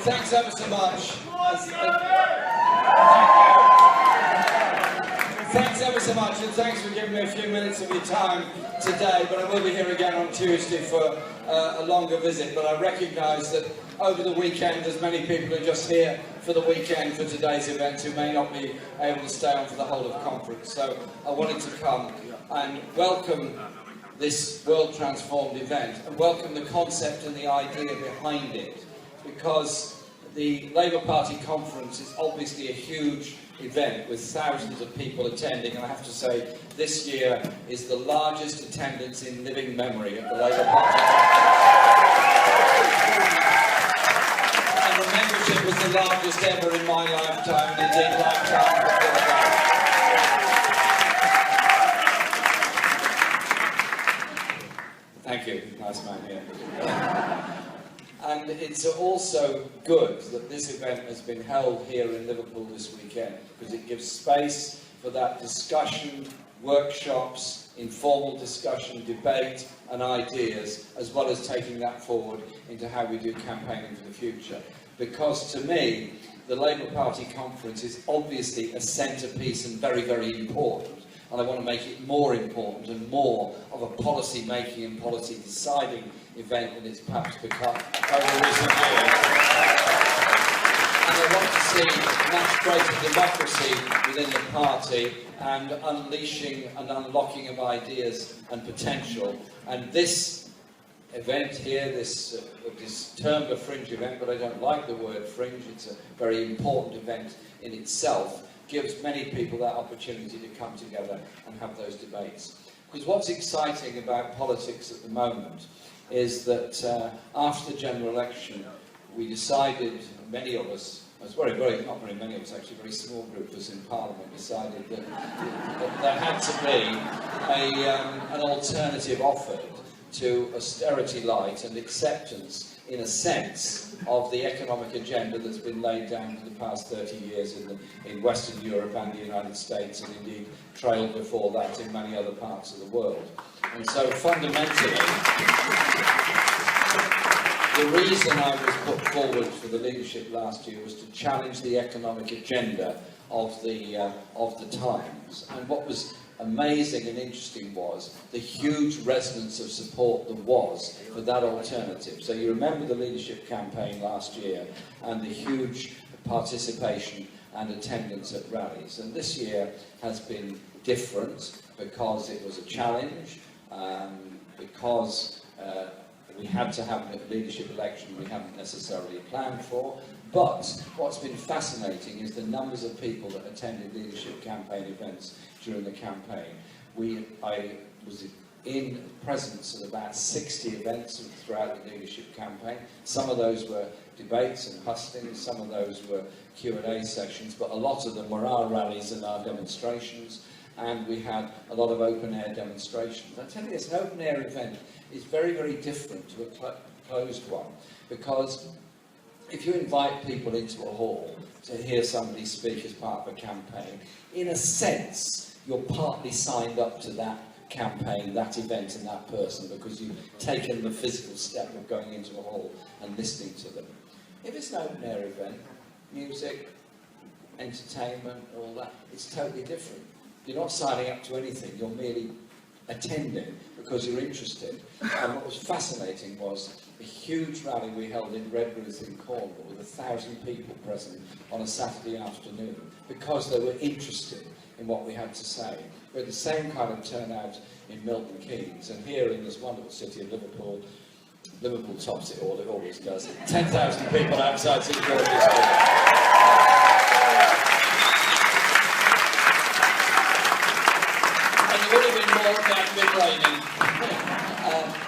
Thanks ever so much. Thanks ever so much, and thanks for giving me a few minutes of your time today, but I will be here again on Tuesday for a longer visit. But I recognise that over the weekend there's many people who are just here for the weekend for today's event who may not be able to stay on for the whole of the conference. So I wanted to come and welcome this World Transformed event and welcome the concept and the idea behind it, because the Labour Party conference is obviously a huge event with thousands of people attending, and I have to say this year is the largest attendance in living memory of the Labour Party. And the membership was the largest ever in my lifetime, and indeed lifetime before that. Thank you, nice man here. And it's also good that this event has been held here in Liverpool this weekend, because it gives space for that discussion, workshops, informal discussion, debate and ideas, as well as taking that forward into how we do campaigning for the future. Because to me, the Labour Party conference is obviously a centrepiece and very, very important. And I want to make it more important and more of a policy making and policy deciding event than it's perhaps become over recent years. And I want to see much greater democracy within the party and unleashing and unlocking of ideas and potential. And this event here, this termed a fringe event, but I don't like the word fringe, it's a very important event in itself, gives many people that opportunity to come together and have those debates. Because what's exciting about politics at the moment is that after the general election, we decided, many of us, not very many of us actually, a very small group of us in Parliament decided that there had to be an alternative offered to austerity light and acceptance, in a sense, of the economic agenda that's been laid down for the past 30 years in Western Europe and the United States, and indeed trailed before that in many other parts of the world. And so fundamentally, the reason I was put forward for the leadership last year was to challenge the economic agenda of the times. And what was amazing and interesting was the huge resonance of support there was for that alternative. So you remember the leadership campaign last year and the huge participation and attendance at rallies. And this year has been different because it was a challenge, because we had to have a leadership election we hadn't necessarily planned for. But what's been fascinating is the numbers of people that attended leadership campaign events during the campaign. I was in presence at about 60 events throughout the leadership campaign. Some of those were debates and hustings, some of those were Q&A sessions, but a lot of them were our rallies and our demonstrations, and we had a lot of open-air demonstrations. I tell you, this open-air event is very, very different to a closed one, because if you invite people into a hall to hear somebody speak as part of a campaign, in a sense, you're partly signed up to that campaign, that event and that person, because you've taken the physical step of going into a hall and listening to them. If it's an open-air event, music, entertainment, all that, it's totally different. You're not signing up to anything, you're merely attending because you're interested. And what was fascinating was a huge rally we held in Redruth in Cornwall with 1,000 people present on a Saturday afternoon because they were interested in what we had to say. We had the same kind of turnout in Milton Keynes, and here in this wonderful city of Liverpool, Liverpool tops it all, it always does. 10,000 people outside St George's Hall.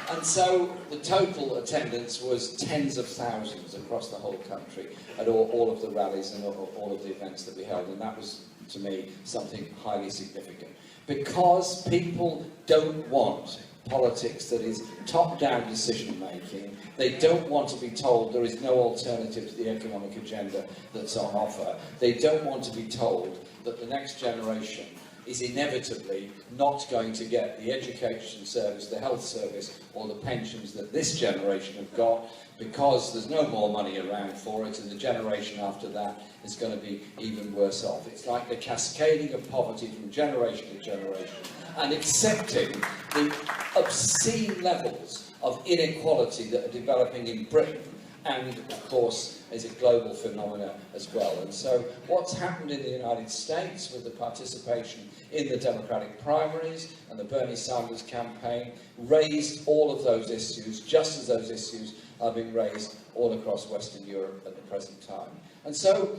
And so the total attendance was tens of thousands across the whole country at all of the rallies and all of the events that we held, and that was, to me, something highly significant. Because people don't want politics that is top-down decision-making. They don't want to be told there is no alternative to the economic agenda that's on offer. They don't want to be told that the next generation is inevitably not going to get the education service, the health service, or the pensions that this generation have got, because there's no more money around for it, and the generation after that is going to be even worse off. It's like the cascading of poverty from generation to generation, and accepting the obscene levels of inequality that are developing in Britain, and of course is a global phenomena as well. And so what's happened in the United States with the participation in the Democratic primaries and the Bernie Sanders campaign raised all of those issues, just as those issues are being raised all across Western Europe at the present time. And so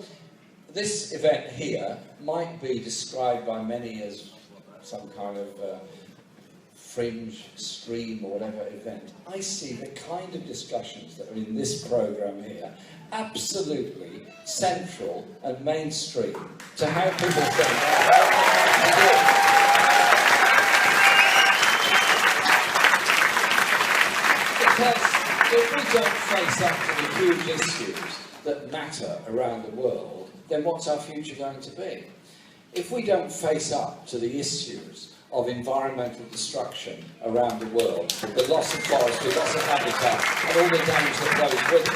this event here might be described by many as some kind of fringe, stream, or whatever event. I see the kind of discussions that are in this programme here absolutely central and mainstream to how people think. Because if we don't face up to the huge issues that matter around the world, then what's our future going to be? If we don't face up to the issues of environmental destruction around the world, the loss of forestry, loss of habitat, and all the damage that goes with it,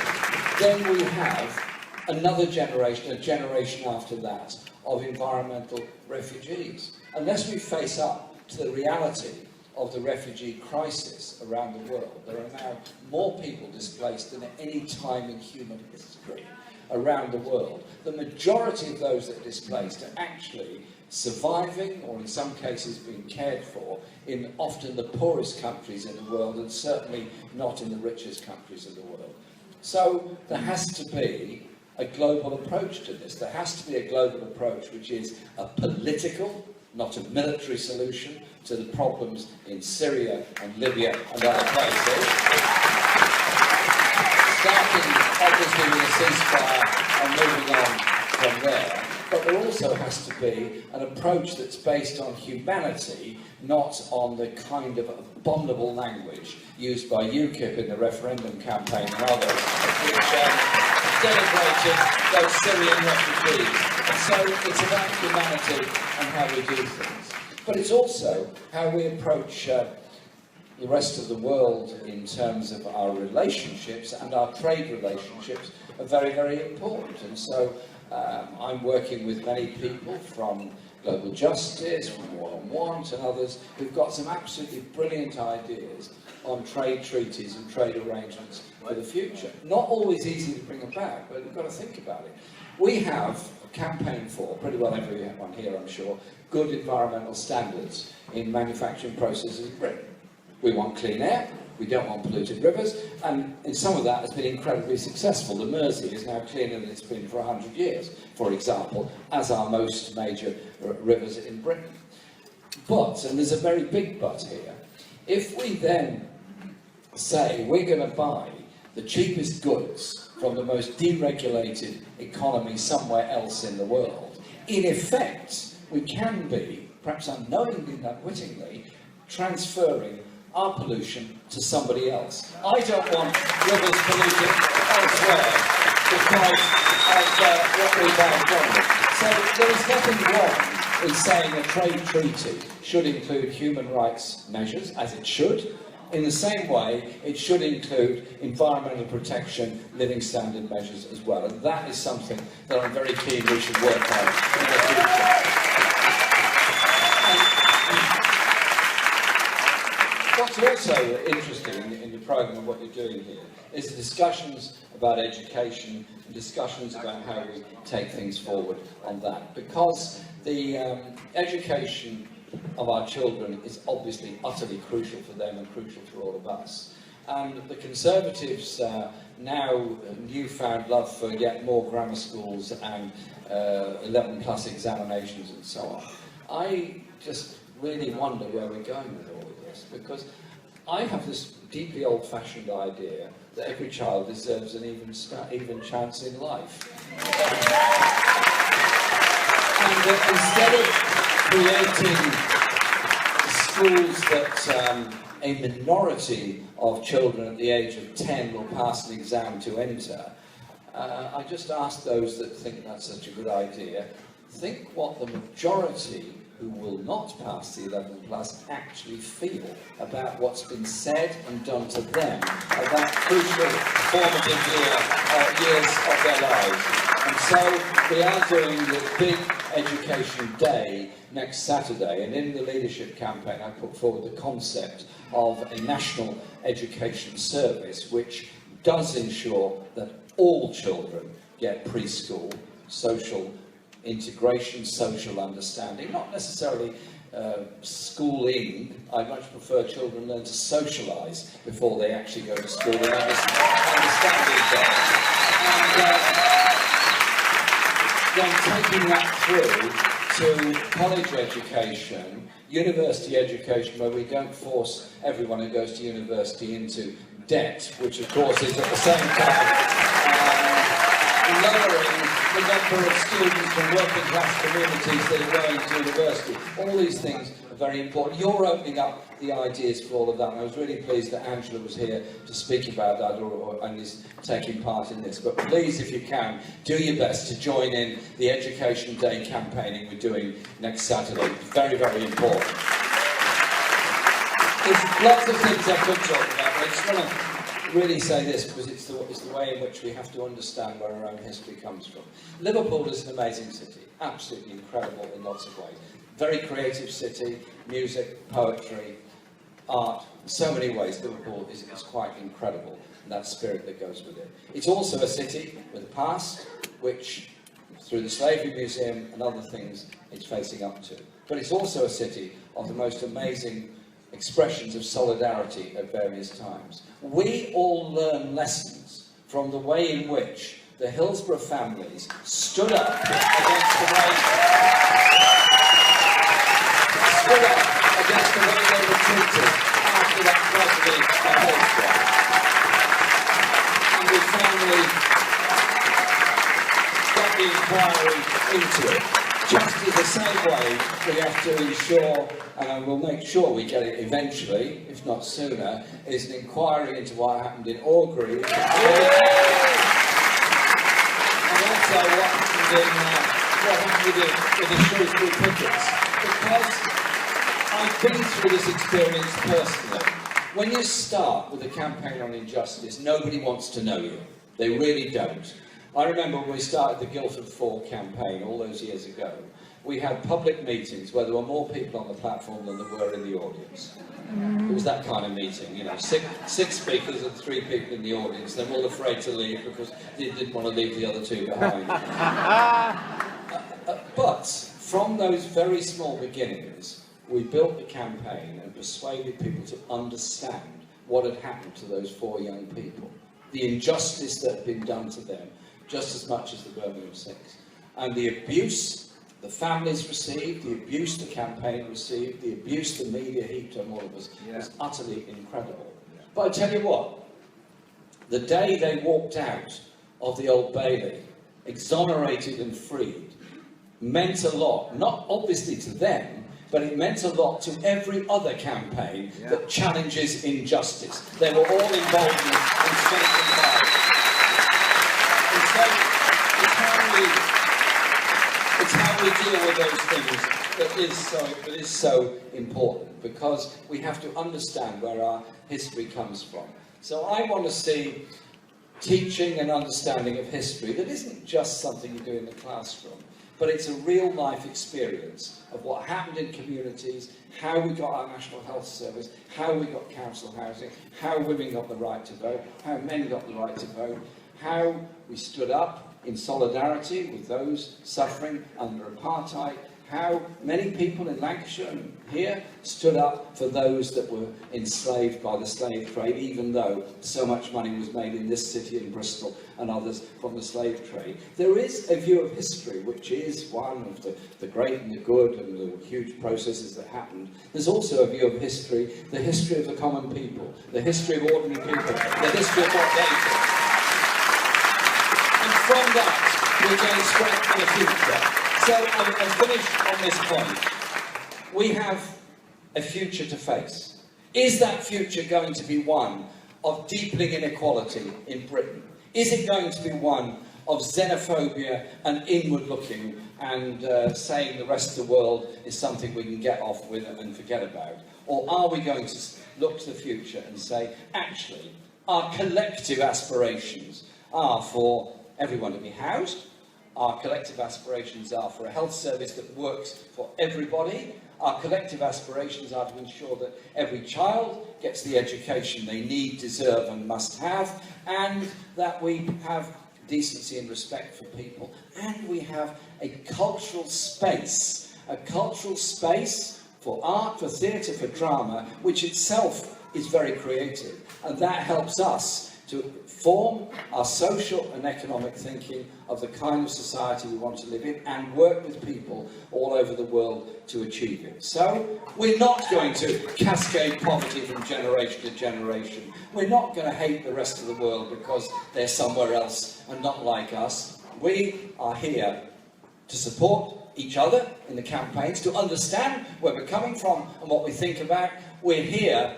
then we have another generation, a generation after that, of environmental refugees. Unless we face up to the reality of the refugee crisis around the world, there are now more people displaced than at any time in human history around the world. The majority of those that are displaced are actually surviving, or in some cases being cared for, in often the poorest countries in the world, and certainly not in the richest countries in the world. So there has to be a global approach to this. There has to be a global approach which is a political, not a military solution to the problems in Syria and Libya and other places. Starting obviously with a ceasefire and moving on from there. But there also has to be an approach that's based on humanity, not on the kind of abominable language used by UKIP in the referendum campaign and others, which denigrated those Syrian refugees. And so it's about humanity and how we do things. But it's also how we approach the rest of the world in terms of our relationships, and our trade relationships are very, very important. And so I'm working with many people from Global Justice, from War on Want and others who've got some absolutely brilliant ideas on trade treaties and trade arrangements for the future. Not always easy to bring about, but we've got to think about it. We have campaigned for, pretty well everyone here I'm sure, good environmental standards in manufacturing processes in Britain. We want clean air, we don't want polluted rivers, and in some of that has been incredibly successful. The Mersey is now cleaner than it's been for 100 years, for example, as are most major rivers in Britain. But, and there's a very big but here, if we then say we're going to buy the cheapest goods from the most deregulated economy somewhere else in the world, in effect, we can be, perhaps unknowingly and unwittingly, transferring our pollution to somebody else. I don't want rivers polluted elsewhere because of what we buy from them. So there is nothing wrong in saying a trade treaty should include human rights measures, as it should. In the same way, it should include environmental protection, living standard measures as well. And that is something that I'm very keen we should work on in the future. What's also interesting in your programme and what you're doing here is the discussions about education and discussions about how we take things forward on that. Because the education of our children is obviously utterly crucial for them and crucial for all of us. And the Conservatives now newfound love for yet more grammar schools and 11 plus examinations and so on. I just really wonder where we're going with all of this, because I have this deeply old-fashioned idea that every child deserves an even chance in life. And that instead of creating schools that a minority of children at the age of 10 will pass an exam to enter, I just ask those that think that's such a good idea, think what the majority who will not pass the 11 plus actually feel about what's been said and done to them at that crucial formative years of their lives. And so we are doing the big education day next Saturday, and in the leadership campaign I put forward the concept of a national education service which does ensure that all children get preschool, social integration, social understanding, not necessarily schooling. I much prefer children learn to socialise before they actually go to school and understand each other. And then taking that through to college education, university education, where we don't force everyone who goes to university into debt, which of course is at the same time lowering the number of students from working class communities that are going to university. All these things are very important. You're opening up the ideas for all of that, and I was really pleased that Angela was here to speak about that and is taking part in this. But please, if you can, do your best to join in the Education Day campaigning we're doing next Saturday. Very, very important. There's lots of things I could talk about, but I just want to really say this because it's the way in which we have to understand where our own history comes from. Liverpool is an amazing city, absolutely incredible in lots of ways. Very creative city, music, poetry, art, in so many ways Liverpool is quite incredible, and that spirit that goes with it. It's also a city with a past, which through the Slavery Museum and other things it's facing up to. But it's also a city of the most amazing expressions of solidarity at various times. We all learn lessons from the way in which the Hillsborough families stood up against the way they were treated after that tragedy at Hillsborough. And we finally got the inquiry into it. Just in the same way, we have to ensure, and we'll make sure we get it eventually, if not sooner, is an inquiry into what happened in Orgreave, and also what happened with the Shrewsbury Pickets. Because I've been through this experience personally. When you start with a campaign on injustice, nobody wants to know you. They really don't. I remember when we started the Guildford 4 campaign all those years ago, we had public meetings where there were more people on the platform than there were in the audience. It was that kind of meeting, you know, six speakers and 3 people in the audience. They're all afraid to leave because they didn't want to leave the other 2 behind. But from those very small beginnings, we built the campaign and persuaded people to understand what had happened to those 4 young people, the injustice that had been done to them, just as much as the Birmingham 6. And the abuse the families received, the abuse the campaign received, the abuse the media heaped on all of us was utterly incredible. But I tell you what, the day they walked out of the Old Bailey, exonerated and freed, meant a lot, not obviously to them, but it meant a lot to every other campaign that challenges injustice. They were all involved in strength and pride. And so it's how we deal with those things that is so important, because we have to understand where our history comes from. So I want to see teaching and understanding of history that isn't just something you do in the classroom, but it's a real life experience of what happened in communities, how we got our National Health Service, how we got council housing, how women got the right to vote, how men got the right to vote, how we stood up in solidarity with those suffering under apartheid, how many people in Lancashire and here stood up for those that were enslaved by the slave trade, even though so much money was made in this city in Bristol and others from the slave trade. There is a view of history which is one of the great and the good and the huge processes that happened. There's also a view of history, the history of the common people, the history of ordinary people, the history of what they did. And from that, we gain strength for the future. So I'm finished on this point. We have a future to face. Is that future going to be one of deepening inequality in Britain? Is it going to be one of xenophobia and inward looking and saying the rest of the world is something we can get off with and forget about? Or are we going to look to the future and say, actually, our collective aspirations are for everyone to be housed, our collective aspirations are for a health service that works for everybody, our collective aspirations are to ensure that every child gets the education they need, deserve and must have, and that we have decency and respect for people, and we have a cultural space for art, for theatre, for drama, which itself is very creative, and that helps us to form our social and economic thinking of the kind of society we want to live in and work with people all over the world to achieve it. So, we're not going to cascade poverty from generation to generation. We're not going to hate the rest of the world because they're somewhere else and not like us. We are here to support each other in the campaigns, to understand where we're coming from and what we think about. We're here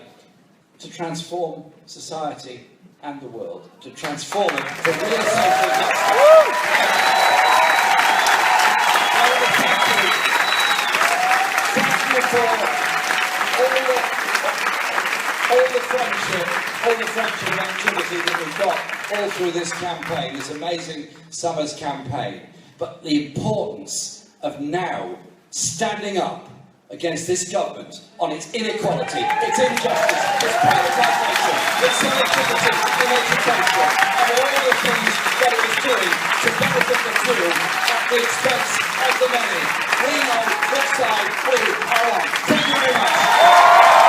to transform society and the world, to transform it for real social justice. Thank you for all the friendship and activity that we've got all through this campaign, this amazing Summer's campaign. But the importance of now standing up against this government on its inequality, its injustice, its privatisation, its selectivity in education, and all the things that it is doing to benefit the few at the expense of the many. We know which side we are on. Thank you very much.